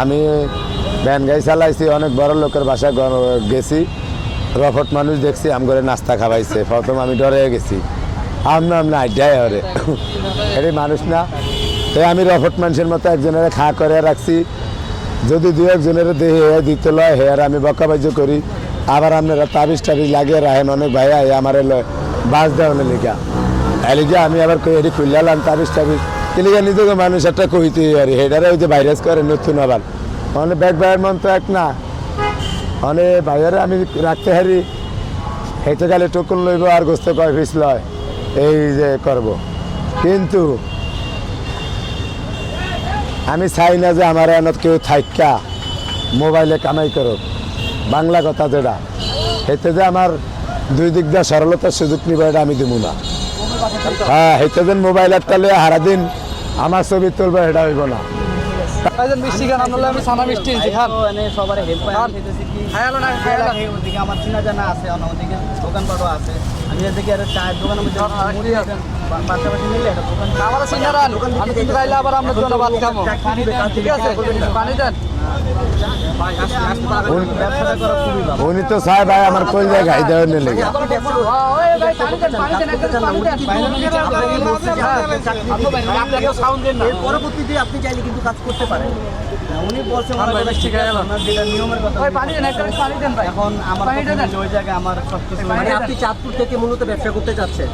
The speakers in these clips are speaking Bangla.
আমি ভ্যান গাড়ি চালাইছি, অনেক বড় লোকের বাসায় গেছি, রফট মানুষ দেখছি, আম করে নাস্তা খাওয়াইছে। প্রথম আমি ডরে গেছি, আমনা আড্ডায় হরে এটি মানুষ না। তাই আমি রফট মানুষের মতো একজনের খা করে রাখছি, যদি দু একজনের দেহে দিত লয় হেয়ার আমি বকাবাজ্য করি। আবার আপনারা তাবিজ টাবিজ লাগিয়ে রাখেন, অনেক ভাইয়া আমার বাস দেওয়ার লিখা এলিগা আমি আবার এটি খুললাম তাবিজ টাবিজ এলিগা নিজেকে মানুষ একটা কইতে আর হেডারে ওই যে ভাইরাস করে নতুন আবার অনেক ব্যাগ ভাইয়ের মন তো এক না, অনেক ভাইয়ারে আমি রাখতে হারি হেঁটে গেলে টোকন লইব আর গোস্ত কয় পিস লয় এই যে করব। কিন্তু আমি চাই না যে আমার এনত কেউ থাইকা মোবাইলে কামাই করুক, বাংলা কথা যেটা হেতে যে আমার দুই দিক দিয়ে সরলতার সুযোগ নিব এটা আমি দেবো না। হ্যাঁ, হেতে যেন মোবাইলের তালে হারাদিন আমার ছবি তুলবো এটা হইব না। মিষ্টি খান আমরা আমি সানা মিষ্টি খান সবার হেল্প ওদিকে আমার চিনা জানা আছে, ওদিকে দোকানপাটও আছে। আমি এদিকে আর চায়ের দোকানের মধ্যে পাশাপাশি নিলে একটা দোকান আমার চিনারা আমি কিন্তু খাইলে আবার আমরা জন্য ভাত খাবো। ঠিক আছে, পানি দেন। ব্যবসাটা করা খুবই ভালো। উনি তো চায় ভাই আমার কোন জায়গায় গাই দেওয়ার নিলে পরবর্তীতে আপনি চাইলে কিন্তু কাজ করতে পারেন। উনি বলছেন নিয়মের কথা। এখন আমার ওই জায়গায় আমার সবকিছু মানে আপনি চাঁদপুর থেকে মূলত ব্যবসা করতে চাচ্ছেন,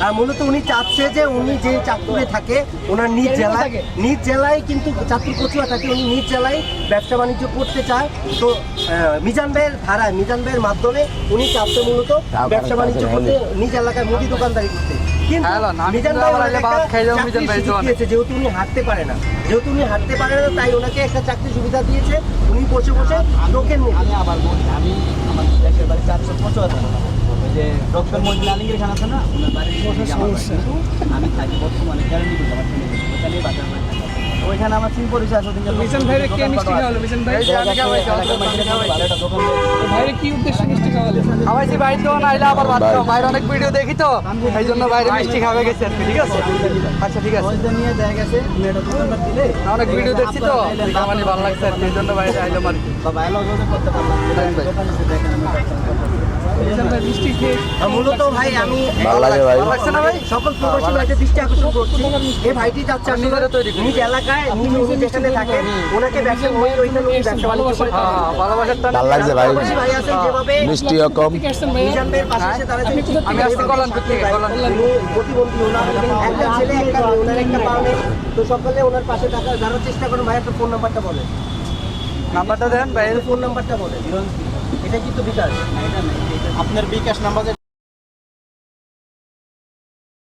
আর মূলত উনি চাচ্ছে যে উনি যে চাঁদপুরে থাকে ওনার নিজ জেলায় কিন্তু চাঁদপুর কচুয়া থাকে, উনি নিজ জেলায় ব্যবসা বাণিজ্য করতে চায়। তো মিজান ভাইয়ের মাধ্যমে উনি চাচ্ছে মূলত ব্যবসা বাণিজ্য করতে, নিজ এলাকায় মুদি দোকানদারি করতে। কিন্তু মিজান ভাই যেহেতু উনি হাঁটতে পারে না, তাই ওনাকে একটা চাকরি সুবিধা দিয়েছে। উনি বসে টোকেন আমি আবার বলি, আমি আমার দেশের বাড়ি 455 ওই যে ডক্টর মঞ্জুল আলমগীর খান আছে না, ওনার বাড়ির আমি থাকি বর্তমানে গ্যারান্টি করতে আমার ওখানে বাজার করে থাকি। ওইখানে আমার চিন পরিচয় আছে। মিশন ভাইরে কে মিষ্টি খাওয়ালো? মিশন ভাই ভাইরে কি উদ্দেশ্যে মিষ্টি খাওয়ালো? খাওয়াইছি ভাই, তো নাইলে আবার ভাত খাও। ভাইয়ের অনেক ভিডিও দেখি তো, এই জন্য বাইরে মিষ্টি খাওয়া গেছে আর কি। ঠিক আছে, আচ্ছা ঠিক আছে। ওইটা নিয়ে দেখা গেছে মেয়েটা দোকানদার দিলে অনেক ভিডিও দেখছি তো, খাওয়ানি ভালো লাগছে আর কি, এই জন্য বাইরে আইলাম আর কি। বা ভালো করতে পারলাম দোকানে এসে দেখেন আমি মিষ্টি খেয়ে মূলত ভাই আমি ভালো লাগে ভাই। লাগছে না ভাই, সকল প্রবাসী ভাইদের দৃষ্টি আকর্ষণ করছি। এই ভাইটি যাচ্ছে আসলে নিজ এলাকায় উনি যেখানে থাকেন ওনাকে ব্যবসা ওইখানে উনি ব্যবসা বাণিজ্য করে থাকেন। ভালোবাসার টান ভালো লাগছে ভাই, প্রবাসী ভাই আছেন যেভাবে মিষ্টিও কম। মিজান ভাইয়ের পাশে এসে দাঁড়াতে আমি আসছি কল্যাণপুর থেকে। উনি প্রতিবন্ধী, ওনার একটা ছেলে একটা মেয়ে, ওনার একটা পা নেই। তো সকালে ওনার পাশে দাঁড়ার চেষ্টা করেন। ভাই একটা ফোন নাম্বারটা বলেন, নাম্বারটা দেন ভাই, ফোন নাম্বারটা বলেন। এটা কিন্তু বিকাশ আপনার বিকাশ নাম্বার